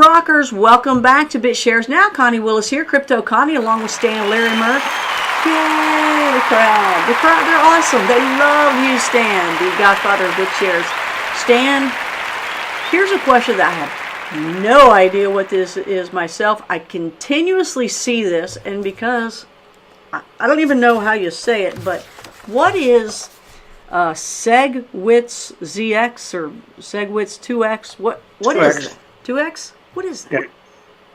rockers, welcome back to BitShares Now. Connie Willis here, Crypto Connie, along with Stan Larimer. Yay, the crowd. The crowd, they're awesome. They love you, Stan, the godfather of BitShares. Stan, here's a question that I have no idea what this is myself. I continuously see this, and because I don't even know how you say it, but what is segwit2x or segwit2x? What 2x. is it? 2x? What is that? Yeah.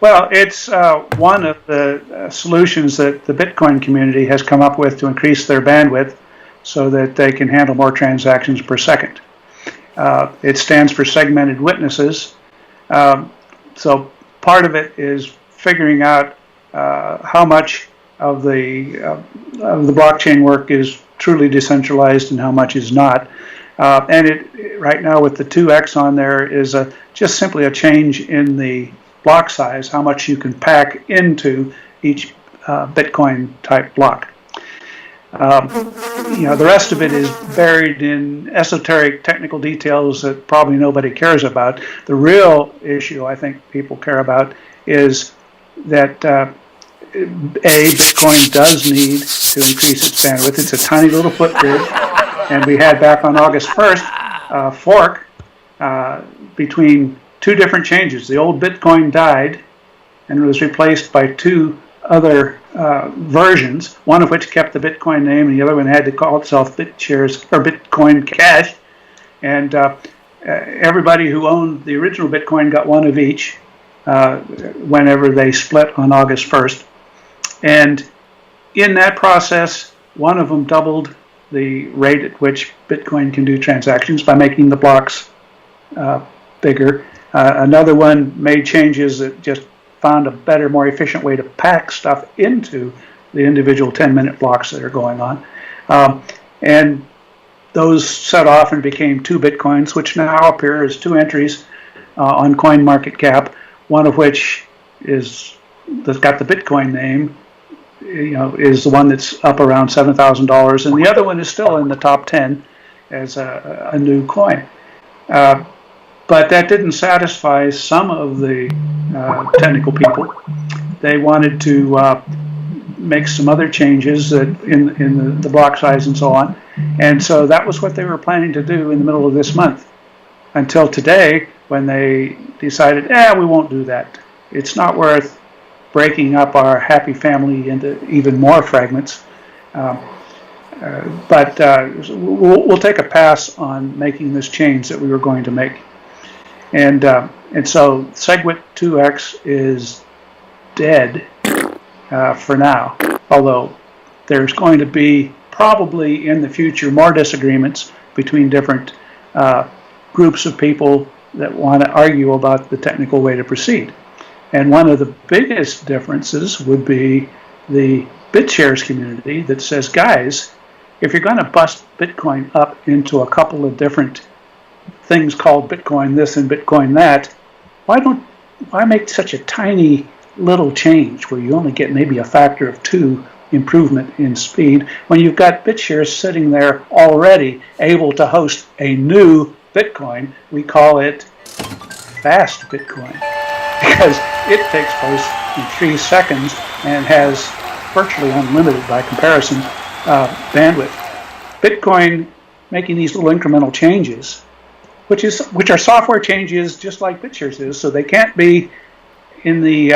Well, it's one of the solutions that the Bitcoin community has come up with to increase their bandwidth so that they can handle more transactions per second. It stands for segmented witnesses. So part of it is figuring out how much of the blockchain work is truly decentralized and how much is not. And it right now with the 2x on there is just simply a change in the block size, how much you can pack into each Bitcoin type block. The rest of it is buried in esoteric technical details that probably nobody cares about. The real issue I think people care about is that Bitcoin does need to increase its bandwidth. It's a tiny little Flipgrid, and we had back on August 1st a fork between two different changes. The old Bitcoin died and was replaced by two other versions, one of which kept the Bitcoin name, and the other one had to call itself BitShares or Bitcoin Cash. And everybody who owned the original Bitcoin got one of each whenever they split on August 1st. And in that process, one of them doubled the rate at which Bitcoin can do transactions by making the blocks bigger. Another one made changes that just found a better, more efficient way to pack stuff into the individual 10-minute blocks that are going on. And those set off and became two Bitcoins, which now appear as two entries on CoinMarketCap, one of which that's got the Bitcoin name, is the one that's up around $7,000, and the other one is still in the top 10 as a new coin. But that didn't satisfy some of the technical people. They wanted to make some other changes in the block size and so on. And so that was what they were planning to do in the middle of this month, until today when they decided, we won't do that. It's not worth breaking up our happy family into even more fragments. But we'll take a pass on making this change that we were going to make. And so segwit2x is dead for now, although there's going to be probably in the future more disagreements between different groups of people that want to argue about the technical way to proceed. And one of the biggest differences would be the BitShares community that says, guys, if you're going to bust Bitcoin up into a couple of different things called Bitcoin this and Bitcoin that, why make such a tiny little change where you only get maybe a factor of 2 improvement in speed when you've got BitShares sitting there already able to host a new Bitcoin? We call it fast Bitcoin because it takes place in 3 seconds and has virtually unlimited, by comparison, bandwidth. Bitcoin making these little incremental changes, which are software changes just like BitShares is, so they can't be in the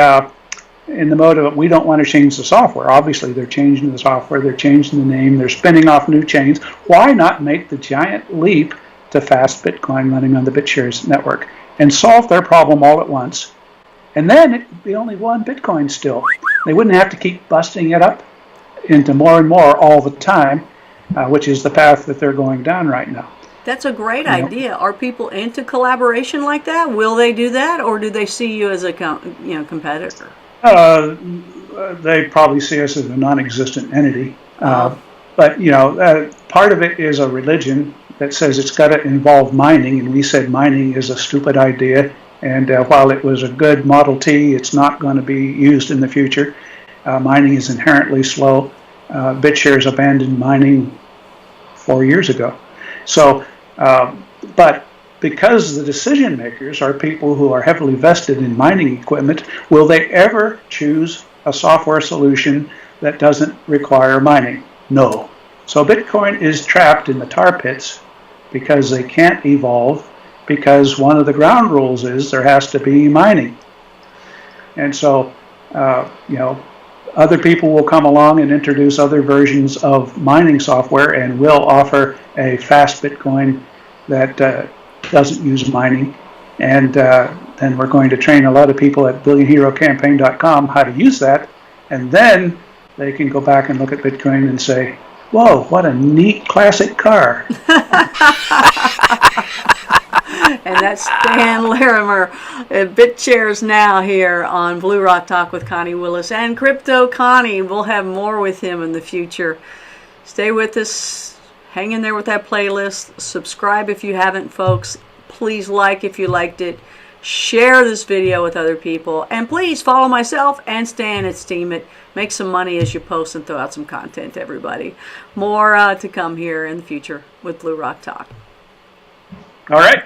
mode of we don't want to change the software. Obviously, they're changing the software, they're changing the name, they're spinning off new chains. Why not make the giant leap to fast Bitcoin running on the BitShares network and solve their problem all at once? And then it would be only one Bitcoin still. They wouldn't have to keep busting it up into more and more all the time, which is the path that they're going down right now. That's a great idea. Are people into collaboration like that? Will they do that, or do they see you as a competitor? They probably see us as a non-existent entity. But part of it is a religion that says it's got to involve mining, and we said mining is a stupid idea. And while it was a good Model T, it's not going to be used in the future. Mining is inherently slow. BitShares abandoned mining 4 years ago. So, but because the decision makers are people who are heavily vested in mining equipment, will they ever choose a software solution that doesn't require mining? No. So Bitcoin is trapped in the tar pits because they can't evolve, because one of the ground rules is there has to be mining. And so, other people will come along and introduce other versions of mining software and will offer a fast Bitcoin that doesn't use mining. And then we're going to train a lot of people at billionherocampaign.com how to use that. And then they can go back and look at Bitcoin and say, whoa, what a neat classic car. And that's Stan Larimer at BitShares Now here on Blue Rock Talk with Connie Willis and Crypto Connie. We'll have more with him in the future. Stay with us. Hang in there with that playlist. Subscribe if you haven't, folks. Please like if you liked it. Share this video with other people. And please follow myself and Stan at Steam It. Make some money as you post and throw out some content, everybody. More to come here in the future with Blue Rock Talk. All right.